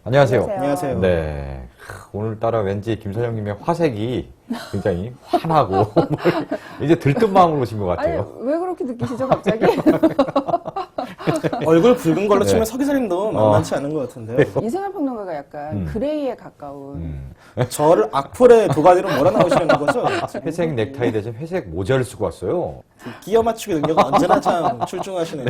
안녕하세요. 안녕하세요. 네. 오늘따라 왠지 김선영님의 화색이 굉장히 환하고 이제 들뜬 마음으로 오신 것 아니, 같아요. 왜 그렇게 느끼시죠, 갑자기? 얼굴 붉은 걸로 네. 치면 서기사님도 만만치 않은 것 같은데요. 이승환 평론가가 약간 그레이에 가까운. 저를 악플의 두 가지로 몰아넣으시는 거죠? 회색 넥타이 대신 회색 모자를 쓰고 왔어요. 끼어 맞추기 능력은 언제나 참 출중하시네요.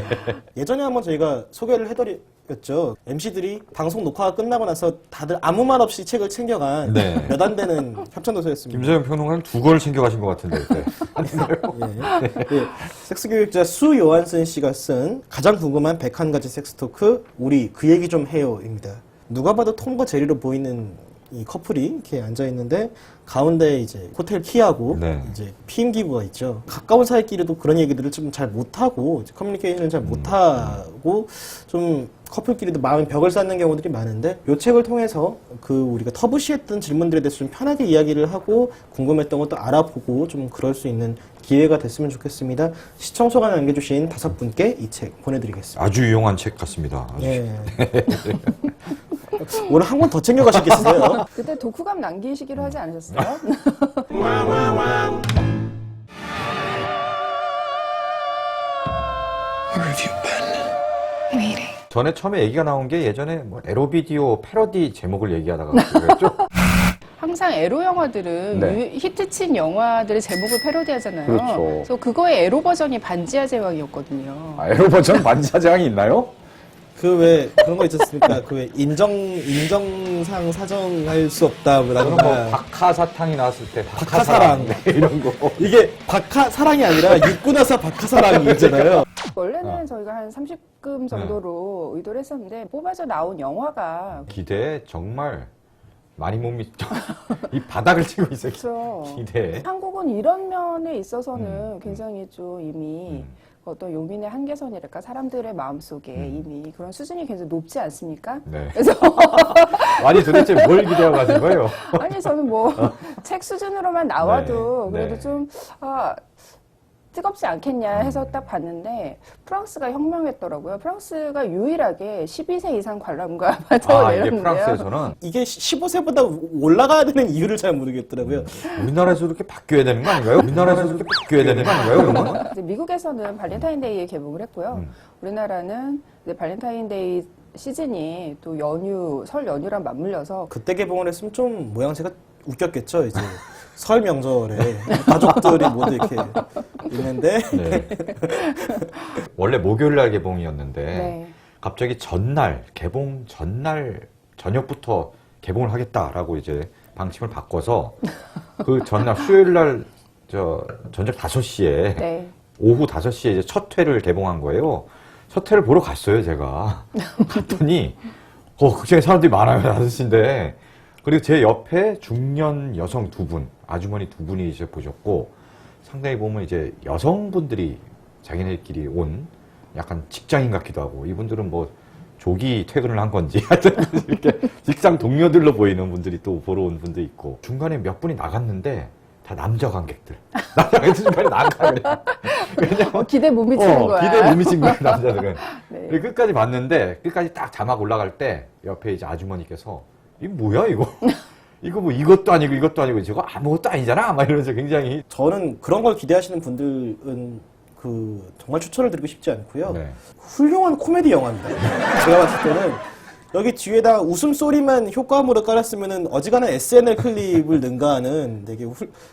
예전에 한번 저희가 소개를 해드렸죠. MC들이 방송 녹화가 끝나고 나서 다들 아무 말 없이 책을 챙겨간 네. 몇 안 되는 협찬도서였습니다. 김선영 평론가는 두 권을 챙겨가신 것 같은데 그때. 예, 섹스교육자 수 요한슨 씨가 쓴 가장 궁금한 101가지 섹스토크 우리 그 얘기 좀 해요입니다. 누가 봐도 톰과 제리로 보이는 이 커플이 이렇게 앉아 있는데 가운데 이제 호텔 키하고 네. 이제 피임 기구가 있죠. 가까운 사이끼리도 그런 얘기들을 좀 잘 못하고 커뮤니케이션을 잘 못하고 좀 커플끼리도 마음의 벽을 쌓는 경우들이 많은데 이 책을 통해서 그 우리가 터부시했던 질문들에 대해서 좀 편하게 이야기를 하고 궁금했던 것도 알아보고 좀 그럴 수 있는 기회가 됐으면 좋겠습니다. 시청 소감 남겨주신 5분께 이 책 보내드리겠습니다. 아주 유용한 책 같습니다. 아주. 예. 오늘 한 권 더 챙겨가시겠어요? 그때 독후감 남기시기로 하지 않으셨어요? 전에 처음에 얘기가 나온 게 예전에 뭐 에로비디오 패러디 제목을 얘기하다가 그랬죠? 항상 에로 영화들은 네. 히트친 영화들의 제목을 패러디하잖아요. 그렇죠. 그래서 그거의 에로 버전이 반지하 제왕이었거든요. 아, 에로 버전 반지하장이 있나요? 그 왜 그런 거 있지 않습니까? 그 왜 인정상 사정할 수 없다 그럼 뭐 뭐라든가 박하사탕이 나왔을 때 박하사랑. 네, 이런 거. 이게 박하사랑이 아니라 육군하사 박하사랑이잖아요. 원래는 저희가 한 30금 정도로 의도를 했었는데 뽑아져 나온 영화가 기대에 정말 많이 못 믿죠. 이 바닥을 치고 있어요. 그렇죠. 기대에. 한국은 이런 면에 있어서는 굉장히 좀 이미 어떤 요민의 한계선이랄까 사람들의 마음속에 이미 그런 수준이 굉장히 높지 않습니까? 네. 그래서 아니 도대체 뭘 기대하고 가신 거예요? 아니 저는 뭐 책 수준으로만 나와도 네, 그래도 네. 좀 뜨겁지 않겠냐 해서 딱 봤는데 프랑스가 혁명했더라고요. 프랑스가 유일하게 12세 이상 관람가 받아 아, 이게 내렸는데요. 프랑스에서는 이게 15세보다 올라가야 되는 이유를 잘 모르겠더라고요. 우리나라에서 이렇게 바뀌어야 되는 거 아닌가요? 우리나라에서 이렇게 바뀌어야 되는 거 아닌가요? 그러면? 이제 미국에서는 발렌타인데이에 개봉을 했고요. 우리나라는 이제 발렌타인데이 시즌이 또 설 연휴랑 맞물려서 그때 개봉을 했으면 좀 모양새가 웃겼겠죠. 이제 설 명절에 가족들이 모두 이렇게 있는데 네. 원래 목요일 날 개봉이었는데 네. 갑자기 개봉 전날 저녁부터 개봉을 하겠다라고 이제 방침을 바꿔서 그 전날 수요일 날 저녁 5시에 네. 오후 5시에 이제 첫 회를 개봉한 거예요. 첫 회를 보러 갔어요, 제가. 갔더니 극장에 사람들이 많아요, 5시인데. 그리고 제 옆에 중년 여성 2분, 아주머니 2분이 이제 보셨고, 상당히 보면 이제 여성분들이 자기네끼리 온 약간 직장인 같기도 하고, 이분들은 뭐 조기 퇴근을 한 건지, 하여튼 이렇게 직장 동료들로 보이는 분들이 또 보러 온 분도 있고, 중간에 몇 분이 나갔는데, 다 남자 관객들. 남자 관객들 중간에 나가, 그냥. 왜냐면 기대 못 미치는 거야. 기대 못 미친 거야, 남자들은. 네. 그리고 끝까지 봤는데, 끝까지 딱 자막 올라갈 때, 옆에 이제 아주머니께서, 이거 뭐야, 이거? 이거 뭐 이것도 아니고, 저거 아무것도 아니잖아? 막 이러면서 굉장히. 저는 그런 걸 기대하시는 분들은 정말 추천을 드리고 싶지 않고요. 네. 훌륭한 코미디 영화입니다. 제가 봤을 때는 여기 뒤에다 웃음소리만 효과음으로 깔았으면은 어지간한 SNL 클립을 능가하는 되게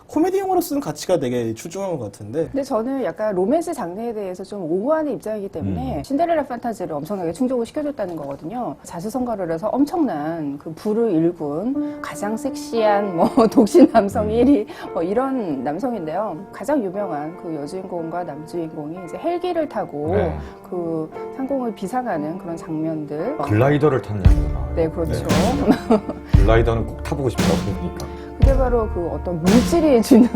코미디 영화로 쓰는 가치가 되게 출중한 것 같은데. 근데 저는 약간 로맨스 장르에 대해서 좀 옹호하는 입장이기 때문에 신데렐라 판타지를 엄청나게 충족을 시켜줬다는 거거든요. 자수성가를 해서 엄청난 그 부를 일군 가장 섹시한 뭐 독신 남성 1위 뭐 이런 남성인데요. 가장 유명한 그 여주인공과 남주인공이 이제 헬기를 타고 네. 그 상공을 비상하는 그런 장면들. 글라이더를 타는 장면이 나와요. 네, 그렇죠. 글라이더는 꼭 타보고 싶다고 그러니까. 그게 바로 그 어떤 물질이 주는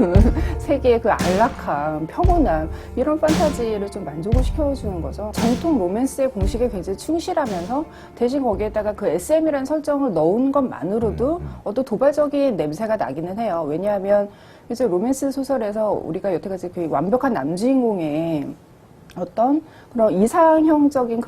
세계의 그 안락함, 평온함 이런 판타지를 좀 만족을 시켜주는 거죠. 정통 로맨스의 공식에 굉장히 충실하면서 대신 거기에다가 그 SM이라는 설정을 넣은 것만으로도 어떤 도발적인 냄새가 나기는 해요. 왜냐하면 그래서 로맨스 소설에서 우리가 여태까지 그 완벽한 남주인공의 어떤 그런 이상형적인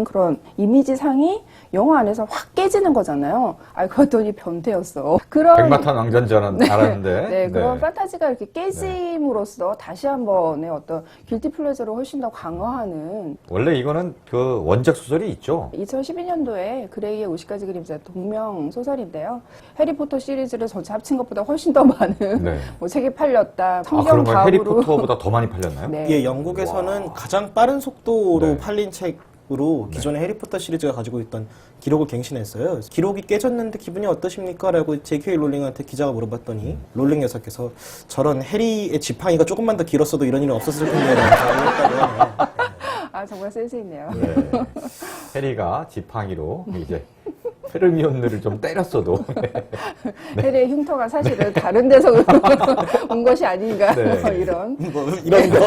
그런 이미지상이 영화 안에서 확 깨지는 거잖아요. 알고 봤더니 변태였어. 그런 백마탄 왕자인 줄 알았는데. 네, 그런 판타지가 이렇게 깨짐으로써 다시 한번의 어떤 길티 플레저를 훨씬 더 강화하는. 원래 이거는 그 원작 소설이 있죠. 2012년도에 그레이의 50가지 그림자 동명 소설인데요. 해리포터 시리즈를 전체 합친 것보다 훨씬 더 많은 네. 뭐 책이 팔렸다. 아, 성경 그런가요? 다음으로 해리포터보다 더 많이 팔렸나요? 네. 예, 영국에서는 가장 빠른 속도로 네. 팔린 책으로 기존의 해리포터 시리즈가 가지고 있던 기록을 갱신했어요. 기록이 깨졌는데 기분이 어떠십니까? 라고 J.K. 롤링한테 기자가 물어봤더니 롤링 여사께서 저런 해리의 지팡이가 조금만 더 길었어도 이런 일은 없었을 텐데 라고 했다고 하네요. 아, 정말 센스 있네요. 네. 해리가 지팡이로 이제 헤르미온느를 좀 때렸어도 해리의 흉터가 사실은 다른 데서 온 것이 아닌가 네. 이런. 뭐 이런 거.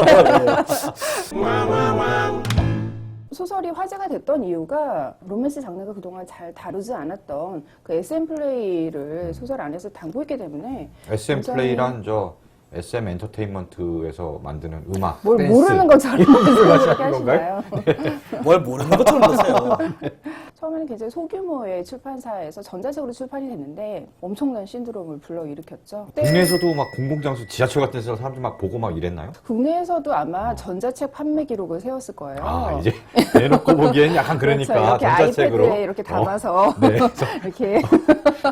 소설이 화제가 됐던 이유가 로맨스 장르가 그동안 잘 다루지 않았던 그 SM 플레이를 소설 안에서 담고 있기 때문에 SM 굉장히 플레이란 저 SM 엔터테인먼트에서 만드는 음악, 뭘 댄스 모르는 것처럼 그렇게 하시는 건가요? 하시나요? 뭘 모르는 것처럼 보세요. 처음에는 굉장히 소규모의 출판사에서 전자책으로 출판이 됐는데 엄청난 신드롬을 불러일으켰죠. 국내에서도 막 공공장소, 지하철 같은 데서 사람들 막 보고 막 이랬나요? 국내에서도 아마 전자책 판매 기록을 세웠을 거예요. 아, 이제 내놓고 보기엔 약간 그러니까 그렇죠. 이렇게 전자책으로. 아이패드에 이렇게 담아서 네. 이렇게.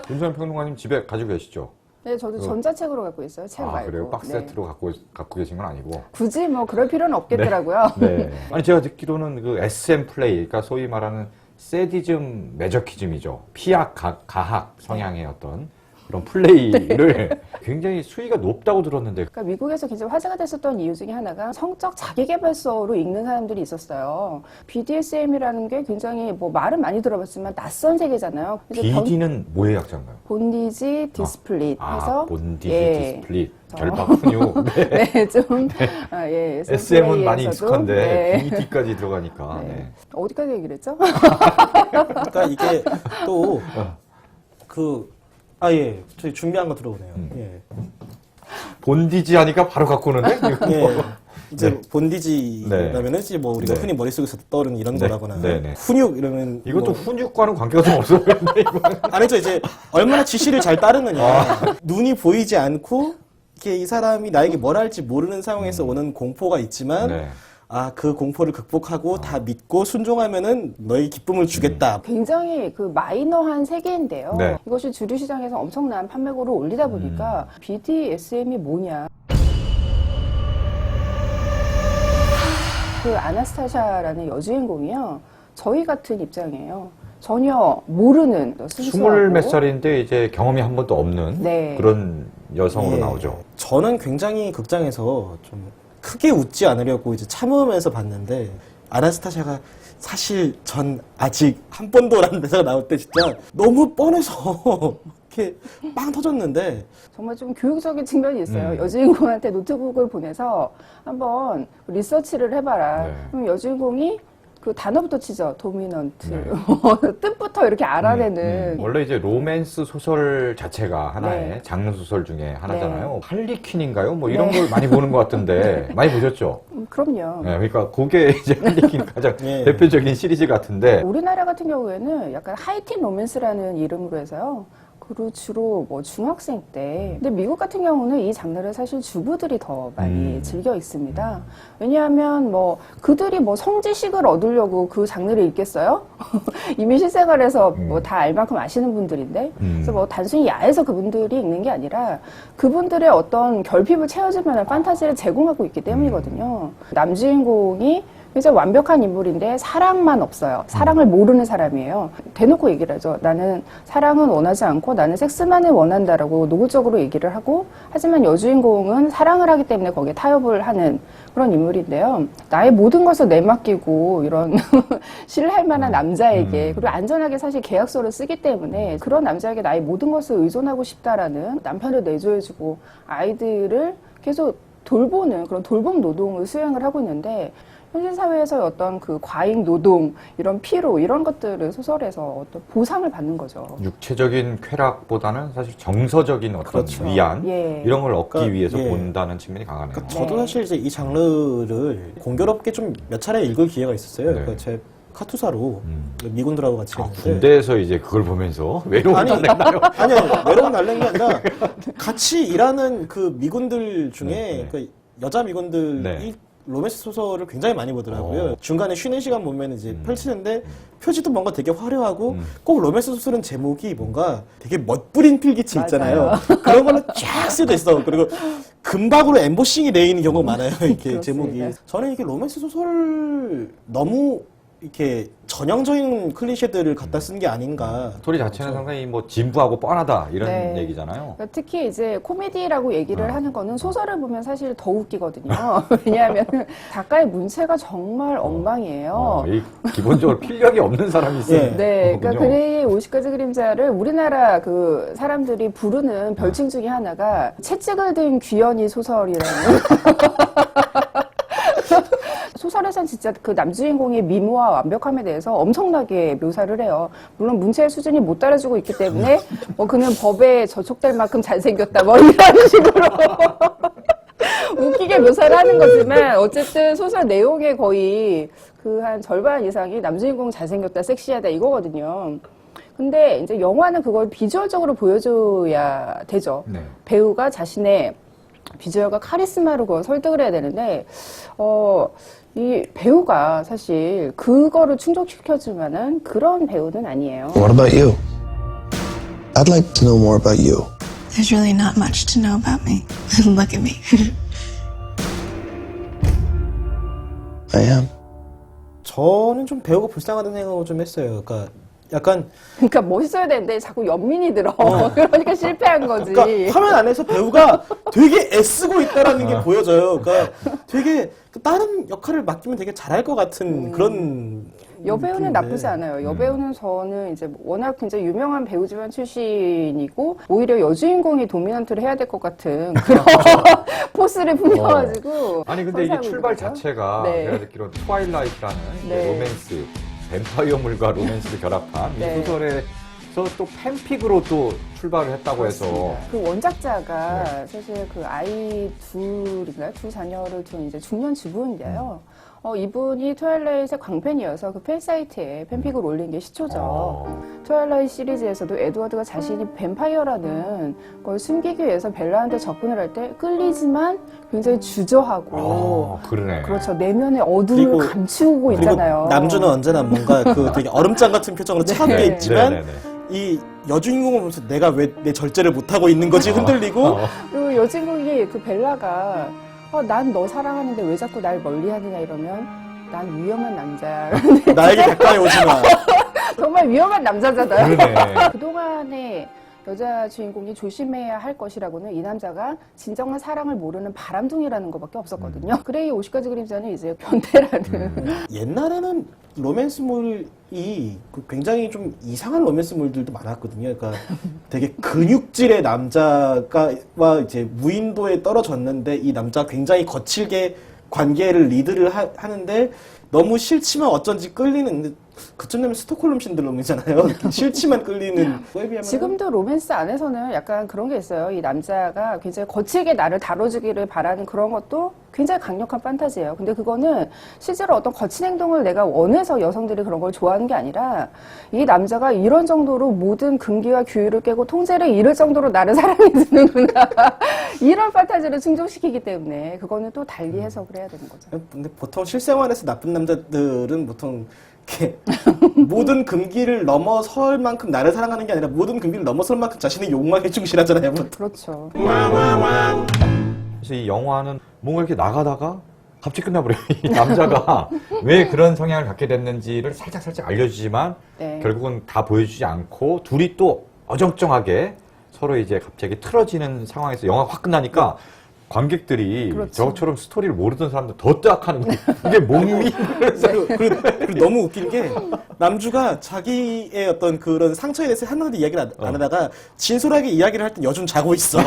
김소연 평론가님 집에 가지고 계시죠? 네, 저도 전자책으로 갖고 있어요. 책 아, 말고. 그래요? 박스 네. 세트로 갖고 계신 건 아니고. 굳이 뭐 그럴 필요는 없겠더라고요. 네. 아니, 제가 듣기로는 그 SM 플레이, 그러니까 소위 말하는 세디즘 매저키즘이죠. 피학, 가학 성향의 어떤 그런 플레이를 굉장히 수위가 높다고 들었는데. 그러니까 미국에서 굉장히 화제가 됐었던 이유 중에 하나가 성적 자기계발서로 읽는 사람들이 있었어요. BDSM이라는 게 굉장히 뭐 말은 많이 들어봤지만 낯선 세계잖아요. 그래서 BD는 뭐의 약자인가요? 본디지 디스플릿 해서 본디지 예. 디스플릿, 결박 훈육. 네. 네, 좀 아, 예, SM은 많이 플레이에서도, 익숙한데 네. BD까지 들어가니까. 네. 네. 어디까지 얘기를 했죠? 그러니까 이게 또 예, 저희 준비한 거 들어오네요. 예. 본디지 하니까 바로 갖고 오는데? 예. 이제 네. 본디지라면은 이제 뭐 우리가 네. 흔히 머릿속에서 떠오르는 이런 네. 거라거나 네, 네. 훈육 이러면 이것도 뭐, 훈육과는 관계가 좀 없어 보이는데, 이거. 아니죠. 이제 얼마나 지시를 잘 따르느냐. 눈이 보이지 않고 이렇게 이 사람이 나에게 뭘 할지 모르는 상황에서 오는 공포가 있지만 네. 그 공포를 극복하고 다 믿고 순종하면은 너희 기쁨을 주겠다. 굉장히 그 마이너한 세계인데요. 네. 이것이 주류 시장에서 엄청난 판매고를 올리다 보니까 BDSM이 뭐냐. 그 아나스타샤라는 여주인공이요. 저희 같은 입장이에요. 전혀 모르는 순수하고 스물 몇 살인데 이제 경험이 한 번도 없는 네. 그런 여성으로 예. 나오죠. 저는 굉장히 극장에서 좀 크게 웃지 않으려고 이제 참으면서 봤는데 아나스타샤가 사실 전 아직 한 번도 라는 대사가 나올 때 진짜 너무 뻔해서 이렇게 빵 터졌는데 정말 좀 교육적인 측면이 있어요. 음. 여주인공한테 노트북을 보내서 한번 리서치를 해봐라. 네. 그럼 여주인공이 그 단어부터 치죠. 도미넌트. 네. 뜻부터 이렇게 알아내는. 원래 이제 로맨스 소설 자체가 하나의 네. 장르 소설 중에 하나잖아요. 할리퀸인가요? 뭐 이런 걸 많이 보는 것 같은데 많이 보셨죠? 그럼요. 네, 그러니까 그게 이제 할리퀸 가장 예. 대표적인 시리즈 같은데 우리나라 같은 경우에는 약간 하이틴 로맨스라는 이름으로 해서요. 그리고 주로 뭐 중학생 때. 근데 미국 같은 경우는 이 장르를 사실 주부들이 더 많이 즐겨 있습니다. 왜냐하면 뭐 그들이 뭐 성지식을 얻으려고 그 장르를 읽겠어요? 이미 실생활에서 뭐 다 알 만큼 아시는 분들인데. 그래서 뭐 단순히 야해서 그분들이 읽는 게 아니라 그분들의 어떤 결핍을 채워줄 만한 판타지를 제공하고 있기 때문이거든요. 남주인공이 이제 완벽한 인물인데 사랑만 없어요. 사랑을 모르는 사람이에요. 대놓고 얘기를 하죠. 나는 사랑은 원하지 않고 나는 섹스만을 원한다라고 노골적으로 얘기를 하고, 하지만 여주인공은 사랑을 하기 때문에 거기에 타협을 하는 그런 인물인데요. 나의 모든 것을 내맡기고 이런 신뢰할 만한 남자에게, 그리고 안전하게 사실 계약서를 쓰기 때문에 그런 남자에게 나의 모든 것을 의존하고 싶다라는, 남편을 내조해주고 아이들을 계속 돌보는 그런 돌봄 노동을 수행을 하고 있는데, 현실 사회에서의 어떤 그 과잉 노동, 이런 피로, 이런 것들을 소설에서 어떤 보상을 받는 거죠. 육체적인 쾌락보다는 사실 정서적인 어떤 그렇죠. 위안 예. 이런 걸 얻기 그러니까, 위해서 예. 본다는 측면이 강하네요. 그러니까 저도 네. 사실 이제 이 장르를 공교롭게 좀 몇 차례 읽을 기회가 있었어요. 네. 그러니까 제 카투사로 미군들하고 같이 아, 했는데 군대에서 이제 그걸 보면서 외로운 아니, 달래나요? 아니요, 외로운 날랜 게 아니라 같이 일하는 그 미군들 중에 네. 그 여자 미군들이 네. 로맨스 소설을 굉장히 많이 보더라고요. 어. 중간에 쉬는 시간 보면 이제 펼치는데 표지도 뭔가 되게 화려하고 음. 꼭 로맨스 소설은 제목이 뭔가 되게 멋부린 필기체 맞아요. 있잖아요. 그런 걸로 쫙 쓰여 있어. 그리고 금박으로 엠보싱이 되어 있는 경우가 많아요. 이렇게 그렇습니다. 제목이. 저는 이게 로맨스 소설 너무 이렇게 전형적인 클리셰들을 갖다 쓴 게 아닌가. 스토리 자체는 상당히 뭐 진부하고 뻔하다 이런 네. 얘기잖아요. 그러니까 특히 이제 코미디라고 얘기를 어. 하는 거는 소설을 보면 사실 더 웃기거든요. 왜냐하면 작가의 문체가 정말 엉망이에요. 이 기본적으로 필력이 없는 사람이 쓰는 예. 네, 그러니까 거군요. 그레이의 50가지 그림자를 우리나라 그 사람들이 부르는 별칭 중에 하나가 채찍을 든 귀연이 소설이라는. 소설에선 진짜 그 남주인공의 미모와 완벽함에 대해서 엄청나게 묘사를 해요. 물론 문체의 수준이 못 따라주고 있기 때문에 뭐 그는 법에 저촉될 만큼 잘생겼다 뭐 이런 식으로 웃기게 묘사를 하는 거지만 어쨌든 소설 내용의 거의 그 한 절반 이상이 남주인공 잘생겼다 섹시하다 이거거든요. 근데 이제 영화는 그걸 비주얼적으로 보여줘야 되죠. 네. 배우가 자신의 비주얼과 카리스마로 그걸 설득을 해야 되는데, 이 배우가 사실 그거를 충족시켜줄 만한 그런 배우는 아니에요. What about you? I'd like to know more about you. There's really not much to know about me. Look at me. I am. 저는 좀 배우가 불쌍하다는 생각을 좀 했어요. 그러니까 약간 그러니까 멋있어야 되는데 자꾸 연민이 들어. 그러니까 실패한 거지. 그러니까 화면 안에서 배우가 되게 애쓰고 있다라는 게 보여져요. 그러니까 되게 다른 역할을 맡기면 되게 잘할 것 같은 그런 여배우는 느낌인데. 나쁘지 않아요. 여배우는 저는 이제 워낙 굉장히 유명한 배우 집안 출신이고 오히려 여주인공이 도미넌트를 해야 될 것 같은 그런 포스를 풍겨가지고 아니 근데 이게 선사하고 출발 있는 거죠. 자체가 네. 제가 듣기로 트와일라이트라는 이제 네. 로맨스 뱀파이어물과 로맨스를 결합한 네. 이 소설에서 또 팬픽으로 또 출발을 했다고 해서 그 원작자가 네. 사실 그 아이 둘인가요? 두 자녀를 둔 이제 중년 주부인데요. 이분이 트와일라이트의 광팬이어서 그 팬 사이트에 팬픽을 올린 게 시초죠. 트와일라이트 시리즈에서도 에드워드가 자신이 뱀파이어라는 걸 숨기기 위해서 벨라한테 접근을 할 때 끌리지만 굉장히 주저하고 그러네. 그렇죠. 내면의 어둠을 그리고- 감추고 있잖아요. 남주는 언제나 뭔가 그 되게 얼음장 같은 표정으로 차갑게 네. 있지만 네네네. 이 여주인공을 보면서 내가 왜 내 절제를 못하고 있는 거지 흔들리고 그리고 여주인공이 그 벨라가 난 너 사랑하는데 왜 자꾸 날 멀리하느냐 이러면 난 위험한 남자야. 나에게 가까이 오지 마. 정말 위험한 남자잖아요. 그러네. 그동안의 여자 주인공이 조심해야 할 것이라고는 이 남자가 진정한 사랑을 모르는 바람둥이라는 것밖에 없었거든요. 그레이 50가지 그림자는 이제 변태라는. 옛날에는 로맨스물이 굉장히 좀 이상한 로맨스물들도 많았거든요. 그러니까 되게 근육질의 남자가와 이제 무인도에 떨어졌는데 이 남자가 굉장히 거칠게 관계를 리드를 하는데 너무 싫지만 어쩐지 끌리는 그쯤 되면 스톡홀름 신드롬이잖아요. 싫지만 끌리는 거에 비하면 지금도 로맨스 안에서는 약간 그런 게 있어요. 이 남자가 굉장히 거칠게 나를 다뤄주기를 바라는 그런 것도 굉장히 강력한 판타지예요. 근데 그거는 실제로 어떤 거친 행동을 내가 원해서 여성들이 그런 걸 좋아하는 게 아니라 이 남자가 이런 정도로 모든 금기와 규율을 깨고 통제를 잃을 정도로 나를 사랑해주는구나. 이런 판타지를 충족시키기 때문에 그거는 또 달리 해석을 해야 되는 거죠. 근데 보통 실생활에서 나쁜 남자들은 보통 이렇게 모든 금기를 넘어설 만큼 나를 사랑하는 게 아니라 모든 금기를 넘어설 만큼 자신의 욕망에 충실하잖아요. 보통. 그렇죠. 그래서 이 영화는 뭔가 이렇게 나가다가 갑자기 끝나버려요. 이 남자가 왜 그런 성향을 갖게 됐는지를 살짝 알려주지만 네. 결국은 다 보여주지 않고 둘이 또 어정쩡하게 서로 이제 갑자기 틀어지는 상황에서 영화가 확 끝나니까 관객들이 그렇죠. 저처럼 스토리를 모르던 사람들 더 뜨악하는 거예요. 이게 몸이 그리고 너무 웃긴 게 남주가 자기의 어떤 그런 상처에 대해서 한마디 이야기를 안 하다가 진솔하게 이야기를 할 때 여준 자고 있어.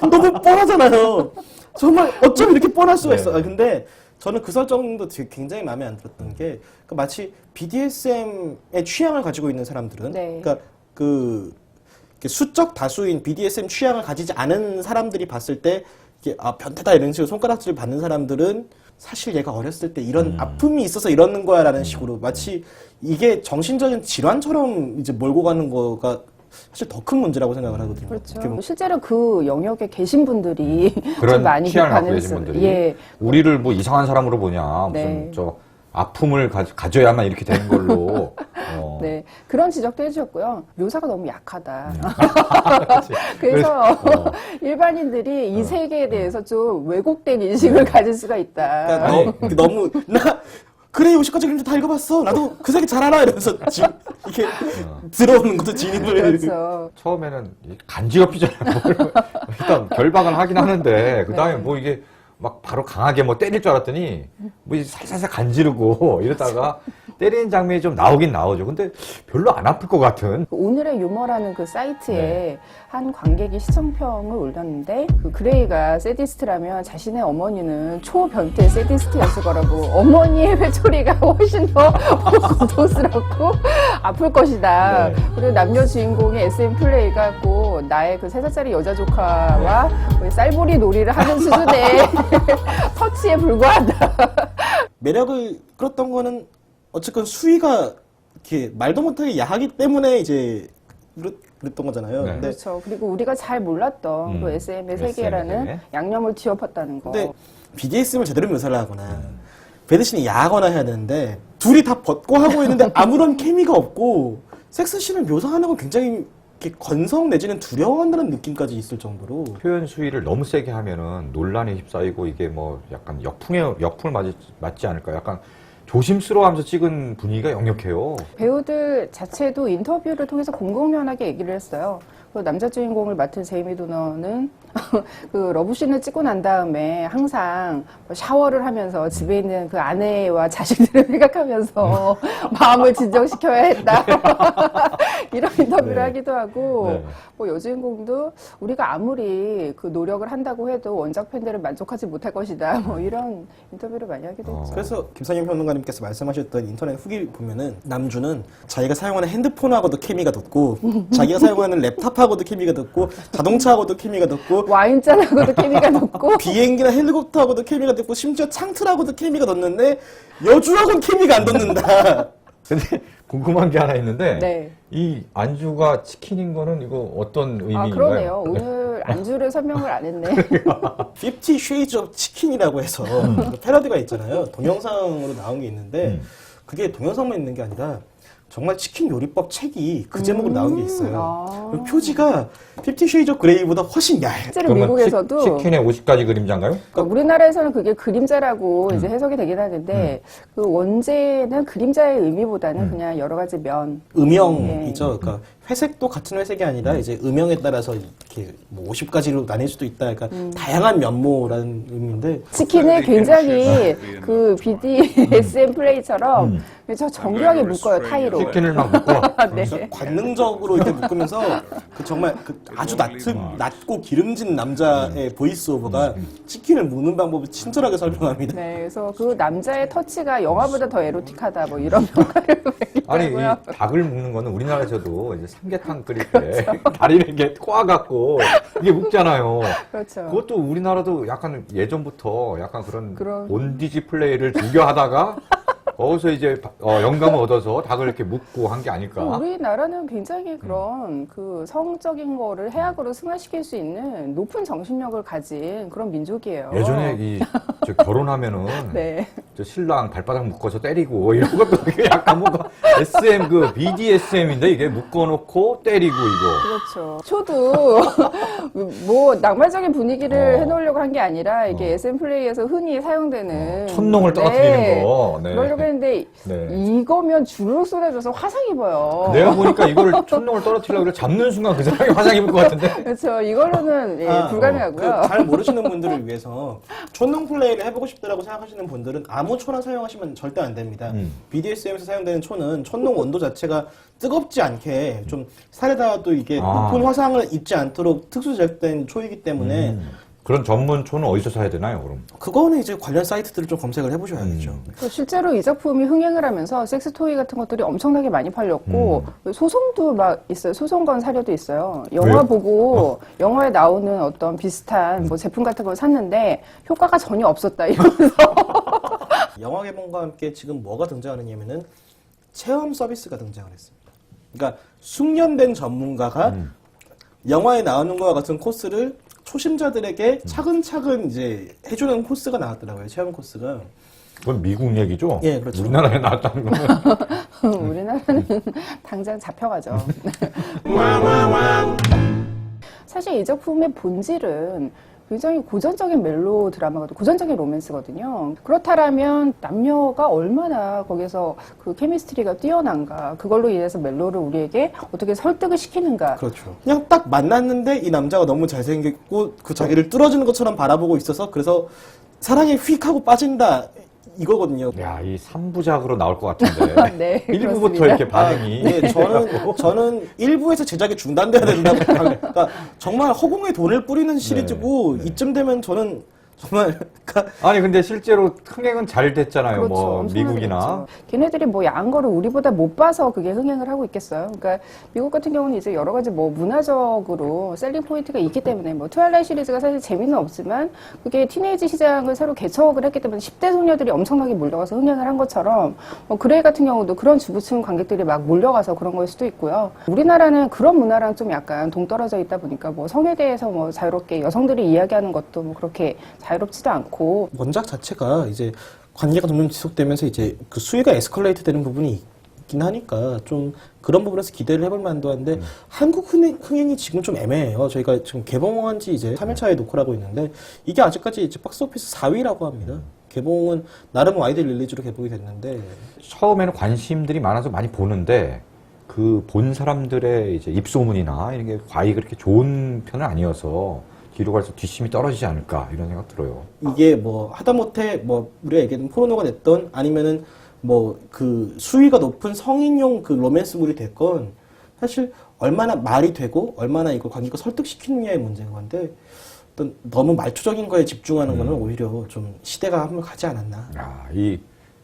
너무 뻔하잖아요. 정말 어쩜 이렇게 뻔할 수가 있어. 네. 근데 저는 그 설정도 되게 굉장히 마음에 안 들었던 게 그러니까 마치 BDSM의 취향을 가지고 있는 사람들은 네. 그러니까 그 이렇게 수적 다수인 BDSM 취향을 가지지 않은 사람들이 봤을 때 이게 아 변태다 이런 식으로 손가락질을 받는 사람들은 사실 얘가 어렸을 때 이런 아픔이 있어서 이러는 거야라는 식으로 마치 이게 정신적인 질환처럼 이제 몰고 가는 거가 사실 더 큰 문제라고 생각을 하거든요. 어떻게 그렇죠. 보면. 실제로 그 영역에 계신 분들이 그런 좀 많이 취향을 갖고 비판을 계신 했어요. 분들이 예. 우리를 뭐 이상한 사람으로 보냐 무슨 네. 저 아픔을 가져야만 이렇게 되는 걸로 네, 그런 지적도 해주셨고요. 묘사가 너무 약하다. 그치. 그래서 그래서, 일반인들이 이 세계에 대해서 좀 왜곡된 인식을 가질 수가 있다. 그러니까 너무 나 그래 50가지 그림자 다 읽어봤어. 나도 그 세계 잘 알아. 이러면서 이렇게 들어오는 것도 진입을 그렇죠. 처음에는 간지럽히잖아요. 일단 결박을 하긴 하는데 그 다음에 네. 뭐 이게 막 바로 강하게 뭐 때릴 줄 알았더니 뭐 이제 살살살 간지르고 이러다가 때리는 장면이 좀 나오긴 나오죠. 근데 별로 안 아플 것 같은. 오늘의 유머라는 그 사이트에 네. 한 관객이 시청평을 올렸는데 그 그레이가 세디스트라면 자신의 어머니는 초변태 세디스트였을 거라고 어머니의 회초리가 훨씬 더 고통스럽고 아플 것이다. 네. 그리고 남녀 주인공의 SM 플레이가 꼭 나의 그 3살짜리 여자 조카와 거의 쌀보리 놀이를 하는 수준의 터치에 불과하다. 매력을 끌었던 거는 어쨌건 수위가 이렇게 말도 못하게 야하기 때문에 이제 그랬던 거잖아요. 네. 근데 그렇죠. 그리고 우리가 잘 몰랐던 그 SM의 세계라는 SM의 양념을 뒤엎었다는 거. 근데 BDSM을 제대로 묘사를 하거나 배드신이 야하거나 해야 되는데 둘이 다 벗고 하고 있는데 아무런 케미가 없고 섹스씬을 묘사하는 건 굉장히 이렇게 건성 내지는 두려워한다는 느낌까지 있을 정도로 표현 수위를 너무 세게 하면은 논란에 휩싸이고 이게 뭐 약간 역풍을 맞지 않을까. 약간 조심스러워하면서 찍은 분위기가 역력해요. 배우들 자체도 인터뷰를 통해서 공공연하게 얘기를 했어요. 그 남자 주인공을 맡은 제이미 도너는 그 러브씬을 찍고 난 다음에 항상 샤워를 하면서 집에 있는 그 아내와 자식들을 생각하면서 마음을 진정시켜야 했다. 이런 인터뷰를 네. 하기도 하고 네. 뭐 여주인공도 우리가 아무리 그 노력을 한다고 해도 원작 팬들은 만족하지 못할 것이다. 뭐 이런 인터뷰를 많이 하기도 했죠. 그래서 김상현 평론가님께서 말씀하셨던 인터넷 후기 보면은 남주는 자기가 사용하는 핸드폰하고도 케미가 돋고 자기가 사용하는 랩탑하고도 케미가 돋고 자동차하고도 케미가 돋고 와인잔하고도 케미가 높고 비행기나 헬리콥터하고도 케미가 돋고 심지어 창틀하고도 케미가 돋는데 여주하고는 케미가 안 돋는다. 근데 궁금한 게 하나 있는데 네. 이 안주가 치킨인 거는 이거 어떤 의미인가요? 아, 그러네요. 오늘 안주를 설명을 안 했네. 50 Shades of Chicken이라고 해서 그 패러디가 있잖아요. 동영상으로 나온 게 있는데 그게 동영상만 있는 게 아니라 정말 치킨 요리법 책이 그 제목으로 나온 게 있어요. 아. 그 표지가 50 Shades of Grey보다 훨씬 얇아요. 실제로 미국에서도 치킨의 50가지 그림자인가요? 그러니까 우리나라에서는 그게 그림자라고 이제 해석이 되긴 하는데 그 원제는 그림자의 의미보다는 그냥 여러 가지 면. 음영이죠. 그러니까 회색도 같은 회색이 아니라 이제 음영에 따라서 이렇게 뭐 50가지로 나뉠 수도 있다. 그러니까 다양한 면모라는 의미인데 치킨을 굉장히 그 BDSM 플레이처럼 저 정교하게 묶어요, 타이로. 치킨을 막 묶어. 네. 관능적으로 이렇게 묶으면서 그 정말 그 아주 낮고 기름진 남자의 보이스오버가 치킨을 묶는 방법을 친절하게 설명합니다. 네, 그래서 그 남자의 터치가 영화보다 더 에로틱하다, 뭐 이런 평가를 아니 이 매기더라고요. 닭을 묶는 거는 우리나라에서도 이제 삼계탕 끓일 때 다리를 이렇게 꼬아갖고 이게 묶잖아요. 그렇죠. 그것도 우리나라도 약간 예전부터 약간 그런 그런- 온디지 플레이를 즐겨 하다가 거기서 이제 영감을 얻어서 닭을 이렇게 묶고 한 게 아닐까. 우리나라는 굉장히 그런 그 성적인 거를 해악으로 승화시킬 수 있는 높은 정신력을 가진 그런 민족이에요. 예전에 저 결혼하면은 네. 저 신랑 발바닥 묶어서 때리고 이런 것도 되게 약간 뭔가 SM 그 BDSM인데 이게 묶어놓고 때리고 이거. 그렇죠. 저도 뭐 낭만적인 분위기를 어. 해놓으려고 한 게 아니라 이게 어. SM 플레이에서 흔히 사용되는 천농을 떨어뜨리는 거. 네. 그러려고 했는데 네. 이거면 주르륵 쏟아져서 화상 입어요. 내가 보니까 이거를 천농을 떨어뜨리려고 그래 잡는 순간 그 사람이 화상 입을 것 같은데. 그렇죠. 이거로는 예, 불가능하고요. 그 잘 모르시는 분들을 위해서 촌농 플레이를 해보고 싶다라고 생각하시는 분들은 아무 초나 사용하시면 절대 안 됩니다. BDSM에서 사용되는 초는 촌농 온도 자체가 뜨겁지 않게 좀 살에다가 또 이게 아. 높은 화상을 입지 않도록 특수 제작된 초이기 때문에 그런 전문초는 어디서 사야 되나요, 그럼? 그거는 이제 관련 사이트들을 좀 검색을 해보셔야겠죠. 또 실제로 이 작품이 흥행을 하면서 섹스토이 같은 것들이 엄청나게 많이 팔렸고 소송도 막 있어요. 소송건 사례도 있어요. 영화 왜요? 보고 영화에 나오는 어떤 비슷한 뭐 제품 같은 걸 샀는데 효과가 전혀 없었다 이러면서 영화 개봉과 함께 지금 뭐가 등장하느냐면은 체험 서비스가 등장을 했습니다. 그러니까 숙련된 전문가가 영화에 나오는 것과 같은 코스를 초심자들에게 차근차근 이제 해주는 코스가 나왔더라고요. 체험 코스가. 그건 미국 얘기죠? 예, 그렇죠. 우리나라에 나왔다는 거는. 우리나라는 당장 잡혀가죠. 사실 이 작품의 본질은 굉장히 고전적인 멜로 드라마거든요. 고전적인 로맨스거든요. 그렇다면 남녀가 얼마나 거기서 그 케미스트리가 뛰어난가. 그걸로 인해서 멜로를 우리에게 어떻게 설득을 시키는가. 그렇죠. 그냥 딱 만났는데 이 남자가 너무 잘생겼고 그 자기를 뚫어주는 것처럼 바라보고 있어서 그래서 사랑에 휙 하고 빠진다 이거거든요. 야, 이 3부작으로 나올 것 같은데. 네, 1부부터 그렇습니다. 이렇게 반응이. 네, 저는 1부에서 제작이 중단돼야 된다고 그러니까 정말 허공에 돈을 뿌리는 시리즈고 이쯤 되면 저는 정말 그러니까 아니, 근데 실제로 흥행은 잘 됐잖아요. 그렇죠. 뭐, 엄청나게 미국이나. 됐죠. 걔네들이 뭐 야한 거를 우리보다 못 봐서 그게 흥행을 하고 있겠어요. 그러니까 미국 같은 경우는 이제 여러 가지 뭐 문화적으로 셀링 포인트가 있기 때문에 뭐 트와일라이트 시리즈가 사실 재미는 없지만 그게 티네이지 시장을 새로 개척을 했기 때문에 10대 소녀들이 엄청나게 몰려가서 흥행을 한 것처럼 뭐 그레이 같은 경우도 그런 주부층 관객들이 막 몰려가서 그런 걸 수도 있고요. 우리나라는 그런 문화랑 좀 약간 동떨어져 있다 보니까 뭐 성에 대해서 뭐 자유롭게 여성들이 이야기하는 것도 뭐 그렇게 자유롭지도 않고 원작 자체가 이제 관계가 점점 지속되면서 이제 그 수위가 에스컬레이트 되는 부분이 있긴 하니까 좀 그런 부분에서 기대를 해볼 만도 한데 한국 흥행이 지금 좀 애매해요. 저희가 지금 개봉한 지 이제 3일차에 녹화를 하고 있는데 이게 아직까지 이제 박스오피스 4위라고 합니다. 개봉은 나름 와이드 릴리즈로 개봉이 됐는데 처음에는 관심들이 많아서 많이 보는데 그 본 사람들의 이제 입소문이나 이런 게 과히 그렇게 좋은 편은 아니어서 뒤로 갈수록 뒷심이 떨어지지 않을까 이런 생각 들어요. 이게 뭐 하다못해 뭐 우리가 얘기했던 포르노가 됐던 아니면은 뭐 그 수위가 높은 성인용 그 로맨스물이 됐건 사실 얼마나 말이 되고 얼마나 이걸 관객을 설득시키느냐의 문제인 건데 어떤 너무 말초적인 거에 집중하는 거는 오히려 좀 시대가 한번 가지 않았나. 야, 이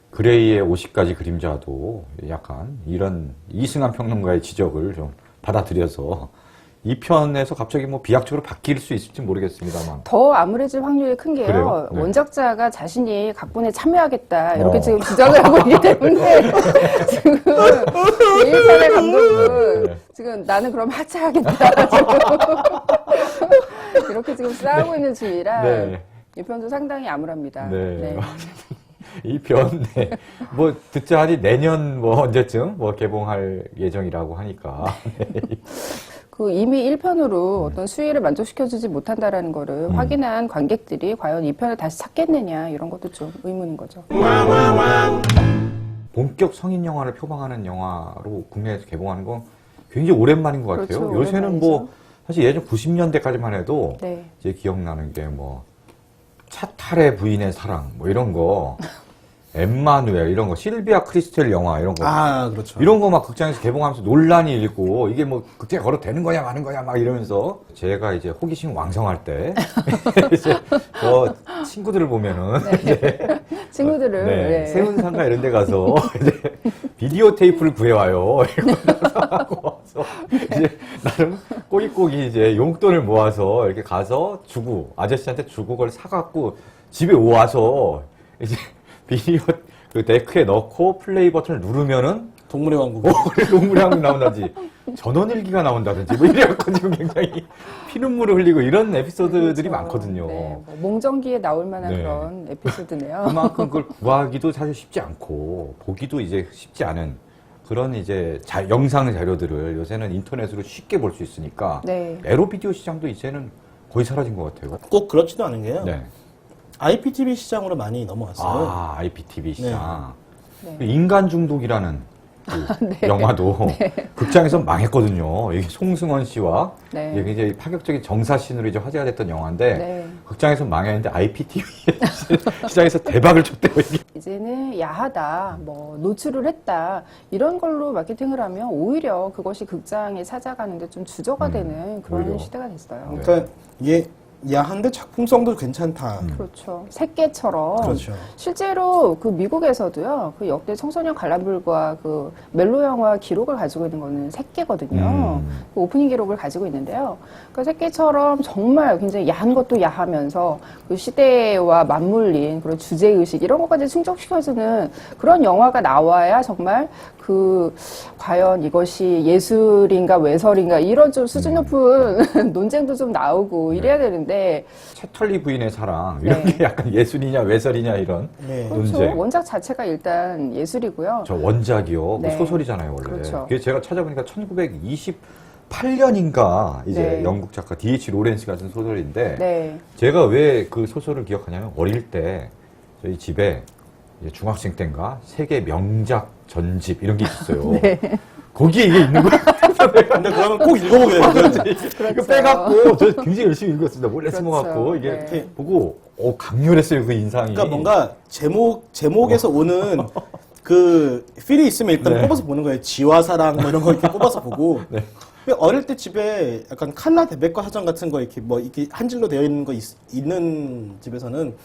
그레이의 50가지 그림자도 약간 이런 이승환 평론가의 지적을 좀 받아들여서 이 편에서 갑자기 뭐 비약적으로 바뀔 수 있을지 모르겠습니다만. 더 암울해질 확률이 큰 게요. 그래요? 네. 원작자가 자신이 각본에 참여하겠다 이렇게 어. 지금 주장을 하고 있기 때문에 지금 이일판의 감독은 네. 지금 나는 그럼 하차하겠다 지금 이렇게 지금 싸우고 있는 중이라 네. 이 편도 상당히 암울합니다. 네. 이 편, 네. 뭐, 듣자 하니 내년 뭐 언제쯤 뭐 개봉할 예정이라고 하니까. 그 이미 1편으로 어떤 수위를 만족시켜주지 못한다라는 거를 확인한 관객들이 과연 2편을 다시 찾겠느냐 이런 것도 좀 의문인 거죠. 본격 성인 영화를 표방하는 영화로 국내에서 개봉하는 건 굉장히 오랜만인 것 같아요. 그렇죠, 요새는 뭐, 사실 예전 90년대까지만 해도 네. 이제 기억나는 게 뭐, 차탈의 부인의 사랑, 뭐 이런 거, 엠마누엘 이런 거, 실비아 크리스텔 영화 이런 거. 아, 그렇죠. 이런 거 막 극장에서 개봉하면서 논란이 일고 이게 뭐 극장에 걸어도 되는 거냐 마는 거냐 막 이러면서 제가 이제 호기심 왕성할 때 이제 저 친구들을 보면은 이제 친구들을 네, 네. 세운상가 이런 데 가서 이제 비디오 테이프를 구해와요. 이거 사갖고 와서 이제 나름 꼬깃꼬깃 이제 용돈을 모아서 이렇게 가서 주고 아저씨한테 주고 그걸 사갖고 집에 와서 이제 비디오 그 데크에 넣고 플레이 버튼을 누르면은 동물의 왕국. 그래 동물의 왕국 나온다든지 전원일기가 나온다든지 뭐 이래갖고 지금 굉장히 피눈물을 흘리고 이런 에피소드들이 그렇죠. 많거든요. 네, 뭐 몽정기에 나올 만한 네. 그런 에피소드네요. 그만큼 그걸 구하기도 사실 쉽지 않고 보기도 이제 쉽지 않은 그런 이제 영상 자료들을 요새는 인터넷으로 쉽게 볼 수 있으니까 네. 에로 비디오 시장도 이제는 거의 사라진 것 같아요. 꼭 그렇지도 않은 게요. 네. IPTV 시장으로 많이 넘어왔어요. 아, IPTV 시장. 네. 그 인간 중독이라는 그 네. 영화도 극장에서 망했거든요. 이게 송승헌 씨와 네. 이게 이제 파격적인 정사신으로 이제 화제가 됐던 영화인데 네. 극장에서 망했는데 IPTV 시장에서 대박을 쳤대요. 이게. 이제는 야하다, 뭐 노출을 했다 이런 걸로 마케팅을 하면 오히려 그것이 극장에 찾아가는데 좀 주저가 되는 그런 오히려. 시대가 됐어요. 네. 그러니까 이게 야한데 작품성도 괜찮다. 그렇죠. 새끼처럼. 그렇죠. 실제로 그 미국에서도요, 그 역대 청소년 관람불과 그 멜로 영화 기록을 가지고 있는 거는 새끼거든요. 그 오프닝 기록을 가지고 있는데요. 그 새끼처럼 정말 굉장히 야한 것도 야하면서 그 시대와 맞물린 그런 주제의식 이런 것까지 충족시켜주는 그런 영화가 나와야 정말 그 과연 이것이 예술인가 외설인가 이런 좀 수준 높은 논쟁도 좀 나오고 이래야 되는데 최털리 부인의 사랑 이런 네. 게 약간 예술이냐 외설이냐 이런 네. 그렇죠. 논쟁. 원작 자체가 일단 예술이고요. 저 원작이요. 그 네. 소설이잖아요, 원래. 그렇죠. 그게 제가 찾아보니까 1928년인가 이제 네. 영국 작가 D.H. 로렌스가 쓴 소설인데 네. 제가 왜 그 소설을 기억하냐면 어릴 때 저희 집에 이제 중학생 때인가 세계 명작 전집 이런 게 있었어요. 네. 거기에 이게 있는 거야. 근데 그러면 꼭 읽어보게 되는 거죠. 이거 빼갖고 저 굉장히 열심히 읽었습니다. 몰래 그렇죠. 숨어갖고 이게 네. 보고 강렬했어요 그 인상이. 그러니까 뭔가 제목에서 오는 그 필이 있으면 일단 네. 뽑아서 보는 거예요. 지와 사랑 뭐 이런 거 이렇게 뽑아서 보고. 네. 근데 어릴 때 집에 약간 칼라 대백과 사전 같은 거 이렇게 뭐 이렇게 한 줄로 되어 있는 거 있는 집에서는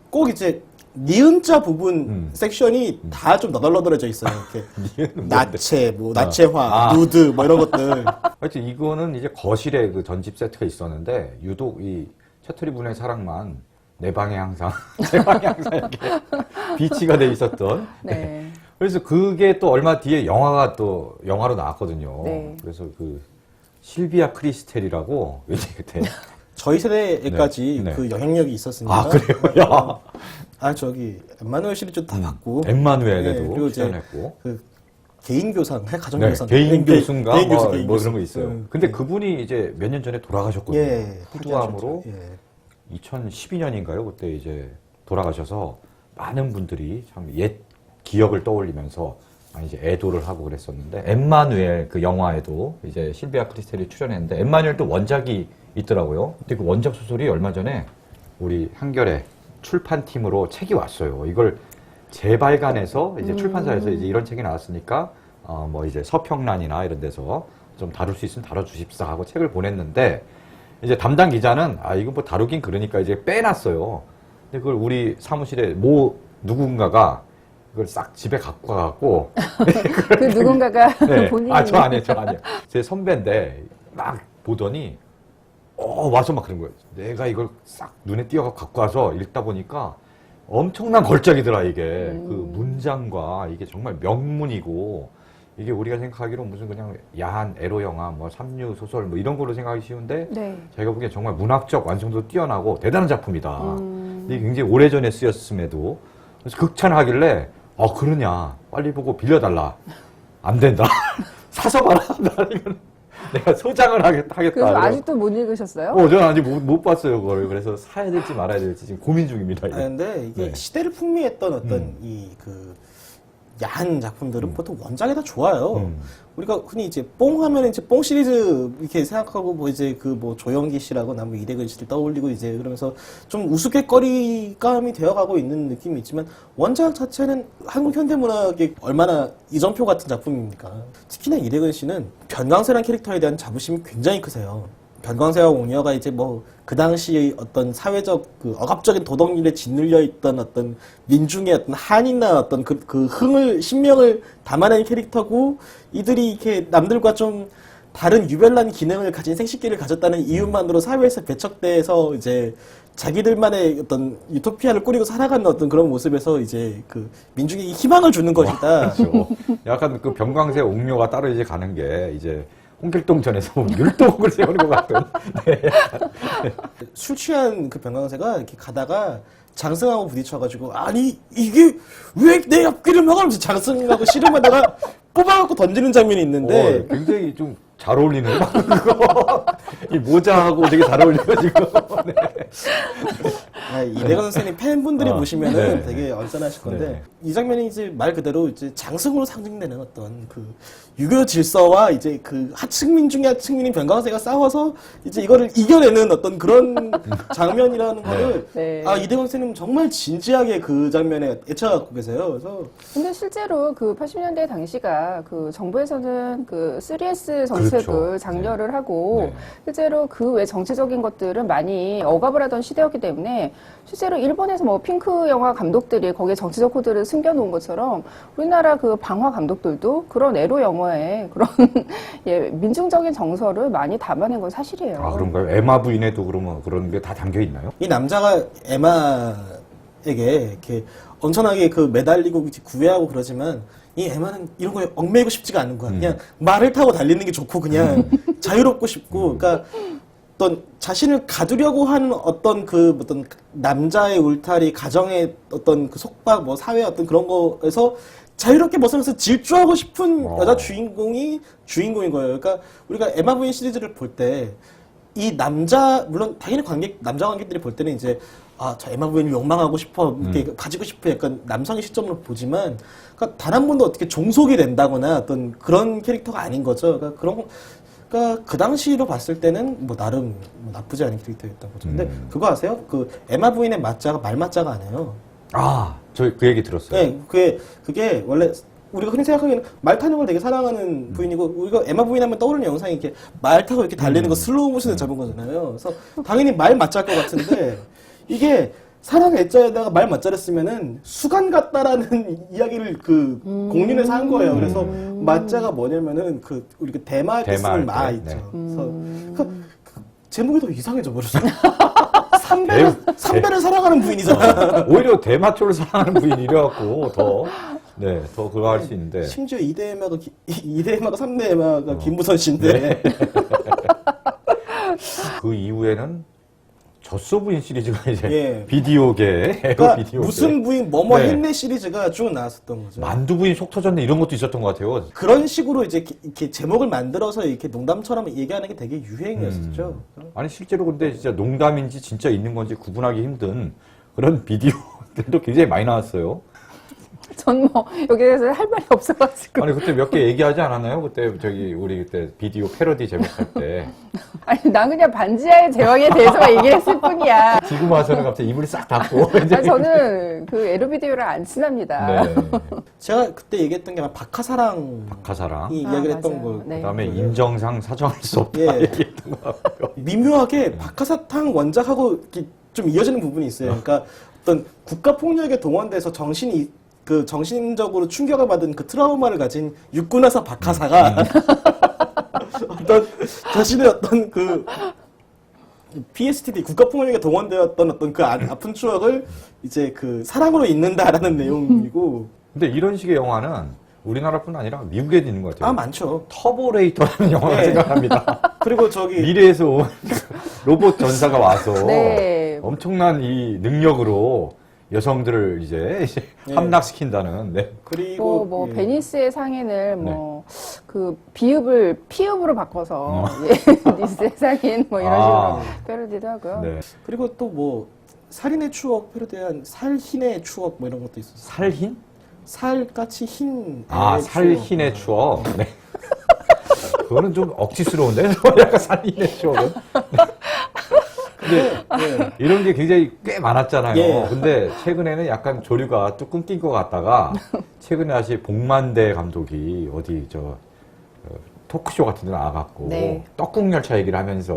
꼭 이제 니은자 부분 섹션이 다 좀 너덜너덜해져 있어요. 이렇게 니은은 뭔데? 나체, 뭐 나체화, 아. 누드 뭐 이런 것들. 하여튼 이거는 이제 거실에 그 전집 세트가 있었는데 유독 이 채터리 분의 사랑만 내 방에 항상 제 방에 항상 이렇게 비치가 돼 있었던. 네. 그래서 그게 또 얼마 뒤에 영화가 또 영화로 나왔거든요. 네. 그래서 그 실비아 크리스텔이라고 왠지 그때 저희 세대까지 네. 네. 그 영향력이 있었습니다. 아 그래요? 야. 아 저기 엠마누엘 시리즈 다 봤고. 엠마누엘에도 네, 그리고 이제 출연했고. 그 개인 교상, 가정 네, 교상, 개인 교수인가 개인 교수, 뭐, 개인 뭐 교수. 그런 거 있어요. 음, 근데 네. 그분이 이제 몇 년 전에 돌아가셨거든요. 예, 후두암으로 예. 2012년인가요? 그때 이제 돌아가셔서 많은 분들이 참 옛 기억을 떠올리면서 많이 이제 애도를 하고 그랬었는데 엠마누엘 그 영화에도 이제 실비아 크리스텔이 출연했는데 엠마누엘도 원작이 있더라고요. 근데 그 원작 소설이 얼마 전에 우리 한겨레 출판팀으로 책이 왔어요. 이걸 재발간해서 이제 출판사에서 이제 이런 책이 나왔으니까 뭐 이제 서평란이나 이런 데서 좀 다룰 수 있으면 다뤄주십사 하고 책을 보냈는데 이제 담당 기자는 이거 뭐 다루긴 그러니까 이제 빼놨어요. 근데 그걸 우리 사무실에 누군가가 그걸 싹 집에 갖고 가갖고 그 누군가가 네. 본인이 저 아니에요. 제 선배인데 막 보더니 와서 막 그런 거예요. 내가 이걸 싹 눈에 띄어갖고 갖고 와서 읽다 보니까 엄청난 걸작이더라 이게. 그 문장과 이게 정말 명문이고 이게 우리가 생각하기로 무슨 그냥 야한 에로 영화 뭐 삼류 소설 뭐 이런 걸로 생각하기 쉬운데 네. 제가 보기엔 정말 문학적 완성도 뛰어나고 대단한 작품이다. 근데 이게 굉장히 오래전에 쓰였음에도 그래서 극찬하길래 그러냐 빨리 보고 빌려달라. 안 된다. 사서 봐라. 나는 이건 내가 소장을 하겠다. 그래서 아직도 못 읽으셨어요? 저는 아직 못 봤어요 그걸. 그래서 사야 될지 말아야 될지 지금 고민 중입니다. 이거. 근데 이게 네. 시대를 풍미했던 어떤 이 그 야한 작품들은 보통 원작이 다 좋아요. 우리가 흔히 이제 뽕 하면 이제 뽕 시리즈 이렇게 생각하고 뭐 이제 그 뭐 조영기 씨라고 뭐 이대근 씨를 떠올리고 이제 그러면서 좀 우스갯거리감이 되어가고 있는 느낌이 있지만 원작 자체는 한국 현대문학의 얼마나 이전표 같은 작품입니까? 특히나 이대근 씨는 변광세라는 캐릭터에 대한 자부심이 굉장히 크세요. 변광세와 옹녀가 이제 뭐 그 당시 어떤 사회적 그 억압적인 도덕률에 짓눌려 있던 어떤 민중의 어떤 한이나 어떤 그 흥을 신명을 담아낸 캐릭터고 이들이 이렇게 남들과 좀 다른 유별난 기능을 가진 생식기를 가졌다는 이유만으로 사회에서 배척돼서 이제 자기들만의 어떤 유토피아를 꾸리고 살아가는 어떤 그런 모습에서 이제 그 민중에게 희망을 주는 것이다. 그렇죠. 약간 그 병광세 옥묘가 따로 이제 가는 게 이제 홍길동전에서 율동을 세우는 것 같은. 네. 술 취한 그 변광세가 이렇게 가다가 장승하고 부딪혀가지고 아니 이게 왜 내 앞길을 막으면서 장승하고 씨름하다가 뽑아갖고 던지는 장면이 있는데 굉장히 좀 잘 어울리는 거. 이 모자하고 되게 잘 어울려가지고. 네. 이대건 선생님 팬분들이 보시면은 네. 되게 언짢아하실 건데 네. 이 장면이 이제 말 그대로 이제 장승으로 상징되는 어떤 그 유교 질서와 이제 그 하층민 중에 하층민인 병강세가 싸워서 이제 이거를 이겨내는 어떤 그런 장면이라는 거를 네. 아 이대건 선생님 정말 진지하게 그 장면에 애착하고 계세요. 그래서 근데 실제로 그 80년대 당시가 그 정부에서는 그 3S 정책을 그렇죠. 장려를 하고 네. 실제로 그 외 정치적인 것들은 많이 억압을 하던 시대였기 때문에 실제로 일본에서 뭐 핑크 영화 감독들이 거기에 정치적 코드를 숨겨놓은 것처럼 우리나라 그 방화 감독들도 그런 에로 영화에 그런 예, 민중적인 정서를 많이 담아낸 건 사실이에요. 아, 그런가요? 에마 부인에도 그러면 그런 게 다 담겨 있나요? 이 남자가 에마에게 이렇게 엄청나게 그 매달리고 이제 구애하고 그러지만 이 에마는 이런 거에 얽매이고 싶지가 않은 거야. 그냥 말을 타고 달리는 게 좋고 그냥 자유롭고 싶고, 그러니까 어떤 자신을 가두려고 하는 어떤 그 어떤 남자의 울타리, 가정의 어떤 그 속박, 뭐 사회 어떤 그런 거에서 자유롭게 벗어나서 질주하고 싶은 여자 주인공이 주인공인 거예요. 그러니까 우리가 에마 부인 시리즈를 볼 때 이 남자, 물론 당연히 남자 관객들이 볼 때는 이제 아, 저 에마 부인을 욕망하고 싶어, 이렇게 가지고 싶어 약간 남성의 시점으로 보지만, 그러니까 단 한 번도 어떻게 종속이 된다거나 어떤 그런 캐릭터가 아닌 거죠. 그러니까 그러니까 그 당시로 봤을 때는 뭐 나름 뭐 나쁘지 않은 캐릭터였던 거죠. 근데 그거 아세요? 그 에마 부인의 맞자가 말 맞자가 아니에요. 아, 저 그 얘기 들었어요. 네, 그게 원래 우리가 흔히 생각하기에는 말 타는 걸 되게 사랑하는 부인이고, 우리가 에마 부인 하면 떠오르는 영상이 이렇게 말 타고 이렇게 달리는 거 슬로우 모션에 잡은 거잖아요. 그래서 당연히 말 맞자일 것 같은데 이게 사랑 애자에다가 말 맞자를 쓰면은 수간 같다라는 이야기를 그 공린해서 한 거예요. 그래서 맞자가 뭐냐면은 그 우리 그 대마할 때 쓰는 마 때, 있죠. 네. 그래서 그 제목이 더 이상해져 버렸어요. 삼배를 사랑하는 부인이잖아. 오히려 대마초를 사랑하는 부인이 이래갖고 더 그거 할 수 있는데. 심지어 2대 에마가 3대 에마가 김무선 씨인데. 그 이후에는 젖소 부인 시리즈가 이제 예. 비디오계, 그러니까 비디오계. 무슨 부인 뭐뭐 네. 했네 시리즈가 쭉 나왔었던 거죠. 만두 부인 속 터졌네 이런 것도 있었던 것 같아요. 그런 식으로 이제 이렇게 제목을 만들어서 이렇게 농담처럼 얘기하는 게 되게 유행이었었죠. 아니 실제로 근데 진짜 농담인지 진짜 있는 건지 구분하기 힘든 그런 비디오들도 굉장히 많이 나왔어요. 전 뭐 여기에서 할 말이 없어가지고 아니 그때 몇 개 얘기하지 않았나요? 그때 우리 그때 비디오 패러디 제목할 때 아니 난 그냥 반지하의 제왕에 대해서 얘기했을 뿐이야. 지금 와서는 갑자기 이불이 싹 닫고 이제 아니, 저는 그 에로 비디오랑 안 친합니다. 네. 제가 그때 얘기했던 게 아마 박하사랑 박하사랑 이야기를 했던 맞아요. 거. 네. 그다음에 임정상 사정할 수 없다 예. 얘기했던 거 같고요. 미묘하게 박하사탕 원작하고 이렇게 좀 이어지는 부분이 있어요. 그러니까 어떤 국가 폭력에 동원돼서 정신적으로 충격을 받은 그 트라우마를 가진 육군하사 박하사가 어떤 자신의 어떤 그 PSTD 국가 폭력에 동원되었던 어떤 그 아픈 추억을 이제 그 사랑으로 잊는다라는 내용이고. 근데 이런 식의 영화는 우리나라뿐 아니라 미국에도 있는 것 같아요. 아 많죠. 터보레이터라는 영화가 네. 생각납니다. 그리고 저기 미래에서 온 로봇 전사가 와서 네. 엄청난 이 능력으로 여성들을 이제 네. 함락시킨다는. 네. 그리고 뭐 예. 베니스의 상인을 뭐 그 비읍을 피읍으로 바꿔서 네 세상인 뭐 이런 아. 식으로 패러디도 하고요. 네. 그리고 또 뭐 살인의 추억 패러디한 살흰의 추억 뭐 이런 것도 있었어요. 살흰? 살같이 흰. 아, 애의 살흰의 추억. 네. 그거는 좀 억지스러운데? 약간 살흰의 추억은. 근데 네. 이런 게 굉장히 꽤 많았잖아요. 예. 근데 최근에는 약간 조류가 뚝 끊긴 것 같다가 최근에 다시 복만대 감독이 어디 토크쇼 같은 데 나와갖고 네. 떡국열차 얘기를 하면서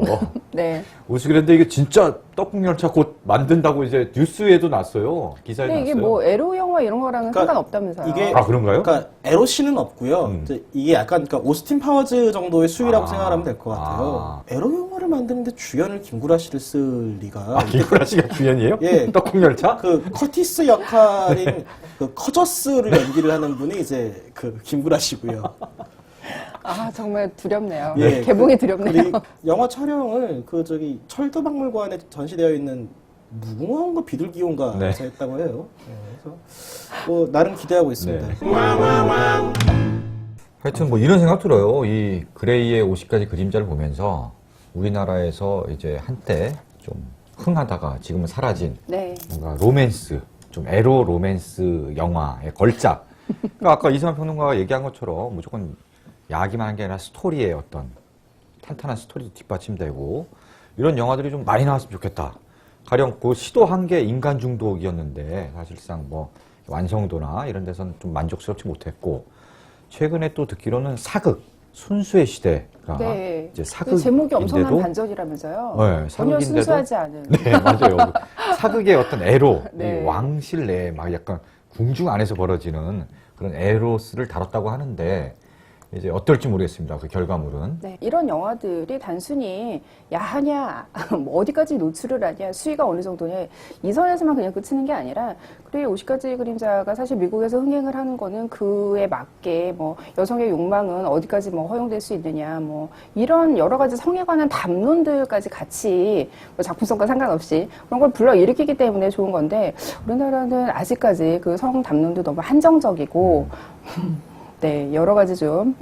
네. 우스그랬는데 이게 진짜 떡국열차 곧 만든다고 이제 뉴스에도 났어요. 기사에 근데 났어요. 이게 뭐 에로 영화 이런 거랑은 그러니까 상관없다면서요. 이게 아, 그런가요? 그러니까 에로씬은 없고요. 이제 이게 약간 그러니까 오스틴 파워즈 정도의 수위라고 아. 생각하면 될 것 같아요. 에로 영화를 만드는데 주연을 김구라 씨를 쓸 리가. 아, 김구라 씨가 주연이에요? 예. 떡국열차? 그 커티스 역할인 그 커저스를 연기를 하는 분이 이제 그 김구라 씨고요. 아 정말 두렵네요. 예, 개봉이 두렵네요. 그리고 영화 촬영을 그 저기 철도박물관에 전시되어 있는 무궁화원과 비둘기원가에서 네. 했다고 해요. 예, 그래서 뭐 나름 기대하고 있습니다. 네. 하여튼 뭐 이런 생각 들어요. 이 그레이의 50가지 그림자를 보면서 우리나라에서 이제 한때 좀 흥하다가 지금은 사라진 네. 뭔가 로맨스, 좀 에로 로맨스 영화의 걸작. 그러니까 아까 이승환 평론가가 얘기한 것처럼 무조건 야기만 한 게 아니라 스토리의 어떤 탄탄한 스토리도 뒷받침되고 이런 영화들이 좀 많이 나왔으면 좋겠다. 가령 그 시도한 게 인간 중독이었는데 사실상 뭐 완성도나 이런 데서는 좀 만족스럽지 못했고 최근에 또 듣기로는 사극 순수의 시대가 네. 이제 그 제목이 엄청난 사극인데도 반전이라면서요. 네, 전혀 사극인데도- 순수하지 않은. 네, 맞아요. 사극의 어떤 애로, 네. 이 왕실 내에 막 약간 궁중 안에서 벌어지는 그런 에로스를 다뤘다고 하는데, 이제 어떨지 모르겠습니다. 그 결과물은. 네, 이런 영화들이 단순히 야하냐, 뭐 어디까지 노출을 하냐, 수위가 어느 정도냐 이 선에서만 그냥 그치는 게 아니라 그리고 50가지 그림자가 사실 미국에서 흥행을 하는 거는 그에 맞게 뭐 여성의 욕망은 어디까지 뭐 허용될 수 있느냐, 뭐 이런 여러 가지 성에 관한 담론들까지 같이 뭐 작품성과 상관없이 그런 걸 불러일으키기 때문에 좋은 건데 우리나라는 아직까지 그 성 담론도 너무 한정적이고 네, 여러 가지 좀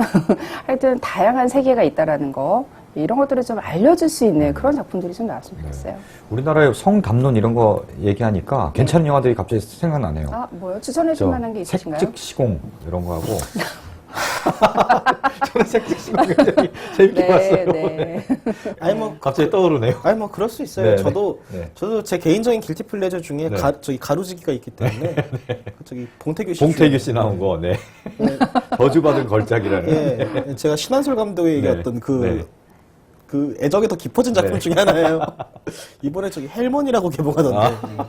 하여튼 다양한 세계가 있다라는 거 이런 것들을 좀 알려줄 수 있는 그런 작품들이 좀 나왔으면 좋겠어요. 우리나라의 성 담론 이런 거 얘기하니까 괜찮은 영화들이 갑자기 생각나네요. 아, 뭐요? 추천해줄 만한 게 있으신가요? 색즉시공 이런 거 하고. 저는 색즉시공 굉장히 재밌게 네, 봤어요. 네. 아니 뭐 갑자기 떠오르네요. 아니 뭐 그럴 수 있어요. 네, 저도 제 개인적인 길티 플레저 중에 네. 저기 가루지기가 있기 때문에 저기 봉태규 씨 봉태규 씨 나온 거, 네. 네. 저주받은 걸작이라는. 예, 제가 신한솔 감독이 네. 얘기했던 네. 그 애정이 더 깊어진 작품 네. 중에 하나예요. 이번에 저기 헬몬이라고 개봉하던데. 뭐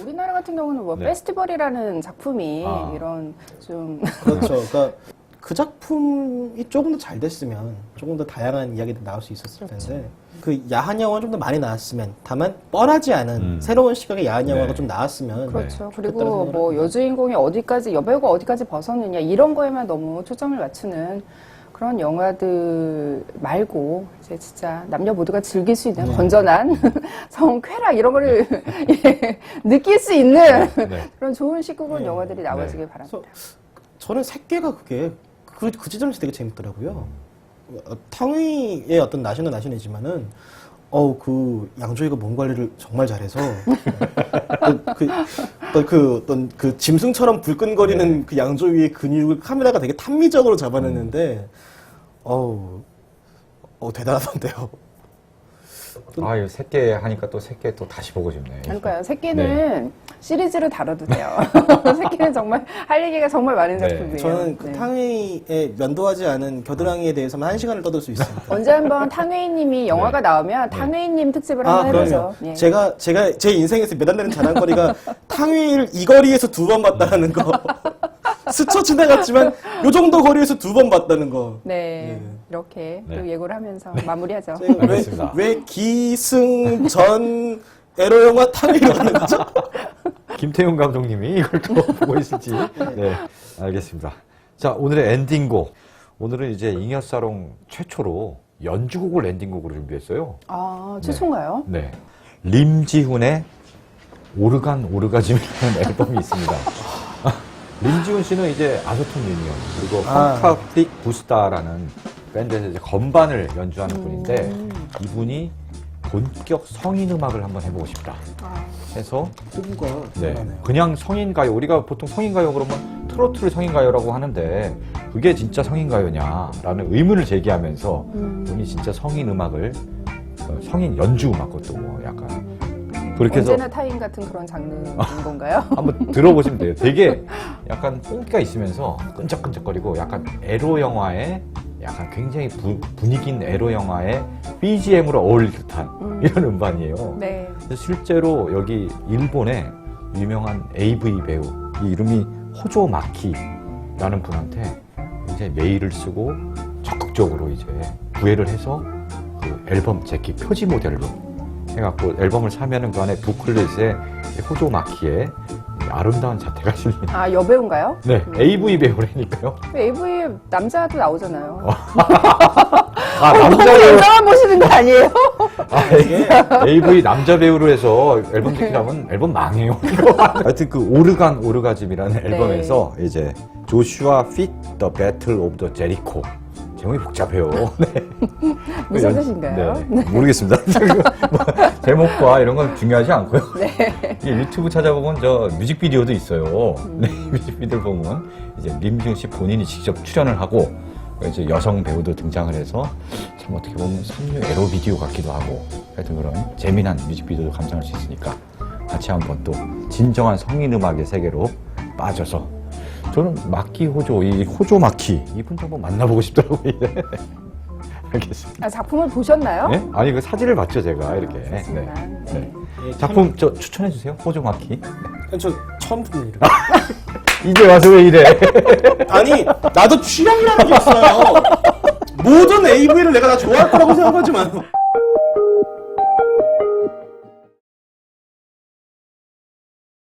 우리나라 같은 경우는 뭐 네. 페스티벌이라는 작품이 아. 이런 좀 그렇죠. 그러니까 그 작품이 조금 더 잘 됐으면 조금 더 다양한 이야기들이 나올 수 있었을 텐데 그 야한 영화가 좀 더 많이 나왔으면 다만 뻔하지 않은 새로운 시각의 야한 영화가 네. 좀 나왔으면 그렇죠. 좋겠다는 그리고 생각을 뭐 합니다. 여주인공이 어디까지 여배우가 어디까지 벗었느냐 이런 거에만 너무 초점을 맞추는 그런 영화들 말고 이제 진짜 남녀 모두가 즐길 수 있는 건전한 성쾌락 이런 거를 예, 느낄 수 있는 네. 그런 좋은 19금 네. 영화들이 나와주길 네. 바랍니다. 저는 새끼가 그게 그 지점에서 되게 재밌더라고요. 탕웨이의 어떤 나시는 나시네지만은 그 양조위가 몸 관리를 정말 잘해서 어떤 그 짐승처럼 불끈거리는 그 양조위의 근육을 카메라가 되게 탐미적으로 잡아냈는데 대단하던데요. 아, 이거 새끼 하니까 또 새끼 또 다시 보고 싶네. 그러니까요. 새끼는 시리즈로 다뤄도 돼요. 새끼는 정말 할 얘기가 정말 많은 네. 작품이에요. 저는 그 네. 탕웨이의 면도하지 않은 겨드랑이에 대해서만 1시간을 떠들 수 있습니다. 언제 한번 탕웨이님이 영화가 나오면 탕웨이님 특집을 한번 해보죠. 그럼요. 예. 제가 제 인생에서 몇 안 되는 자랑거리가 탕웨이를 이 거리에서 2번 봤다는 거. 스쳐 지나갔지만 요 정도 거리에서 2번 봤다는 거. 네, 이렇게 네. 또 예고를 하면서 마무리하죠. 제가 알겠습니다. 왜 기승전 에로 영화 탕웨이로 가는 거죠? 김태훈 감독님이 이걸 또 보고 있을지. 네, 알겠습니다. 자, 오늘의 엔딩곡. 오늘은 이제 잉여사롱 최초로 연주곡을 엔딩곡으로 준비했어요. 아, 최초인가요? 네. 림지훈의 오르간즘이라는 앨범이 있습니다. 림지훈 씨는 이제 아소톤 유니언, 그리고 펑카프릭 부스타라는 밴드에서 이제 건반을 연주하는 분인데, 이분이 본격 성인 음악을 한번 해보고 싶다 해서 호구가 네, 대단하네요. 그냥 성인가요. 우리가 보통 성인가요 그러면 트로트를 성인가요라고 하는데 그게 진짜 성인가요냐라는 의문을 제기하면서 본인이 진짜 성인 음악을 성인 연주 음악 것도 뭐 약간 그렇게 해서 언제나 타인 같은 그런 장르인 건가요? 한번 들어보시면 돼요. 되게 약간 뽕기가 있으면서 끈적끈적거리고 약간 에로 영화의 약간 굉장히 분위기 있는 에로 영화의 BGM으로 어울릴 듯한 이런 음반이에요. 네. 실제로 여기 일본의 유명한 AV 배우, 이 이름이 호조 마키라는 분한테 굉장히 메일을 쓰고 적극적으로 이제 구애를 해서 그 앨범 제키 표지 모델로 해갖고 앨범을 사면은 그 안에 부클릿에 호조 마키의 아름다운 자태가 실린. 아, 여배우인가요? 네, AV 배우라니까요. AV 남자도 나오잖아요. 아, 남자 너무 배우. 여자만 보시는 거 아니에요? AV 남자 배우로 해서 앨범 제키라면 앨범 망해요. 하여튼 그 오르간즘이라는 앨범에서 이제 조슈아 핏 더 배틀 오브 더 제리코 내용이 복잡해요. 네. 무슨 뜻인가요? 네. 모르겠습니다. 뭐 제목과 이런 건 중요하지 않고요. 이게 유튜브 찾아보면 저 뮤직비디오도 있어요. 네, 뮤직비디오 보면 이제 림중 씨 본인이 직접 출연을 하고 이제 여성 배우도 등장을 해서 참 어떻게 보면 삼류 에로 비디오 같기도 하고 하여튼 그런 재미난 뮤직비디오도 감상할 수 있으니까 같이 한번 또 진정한 성인 음악의 세계로 빠져서 저는 마키 호조, 이 호조 마키 이분 좀 한번 만나보고 싶더라고요. 이제. 알겠습니다. 아, 작품을 보셨나요? 네? 아니 그 사진을 봤죠 제가 이렇게. 네. 그렇습니다. 네. 예, 작품 저 추천해 주세요. 호조 마키. 저 처음 듣는 이름. 이제 와서 왜 이래? 아니, 나도 취향이라는 게 있어요. 모든 AV를 내가 다 좋아할 거라고 생각하지만.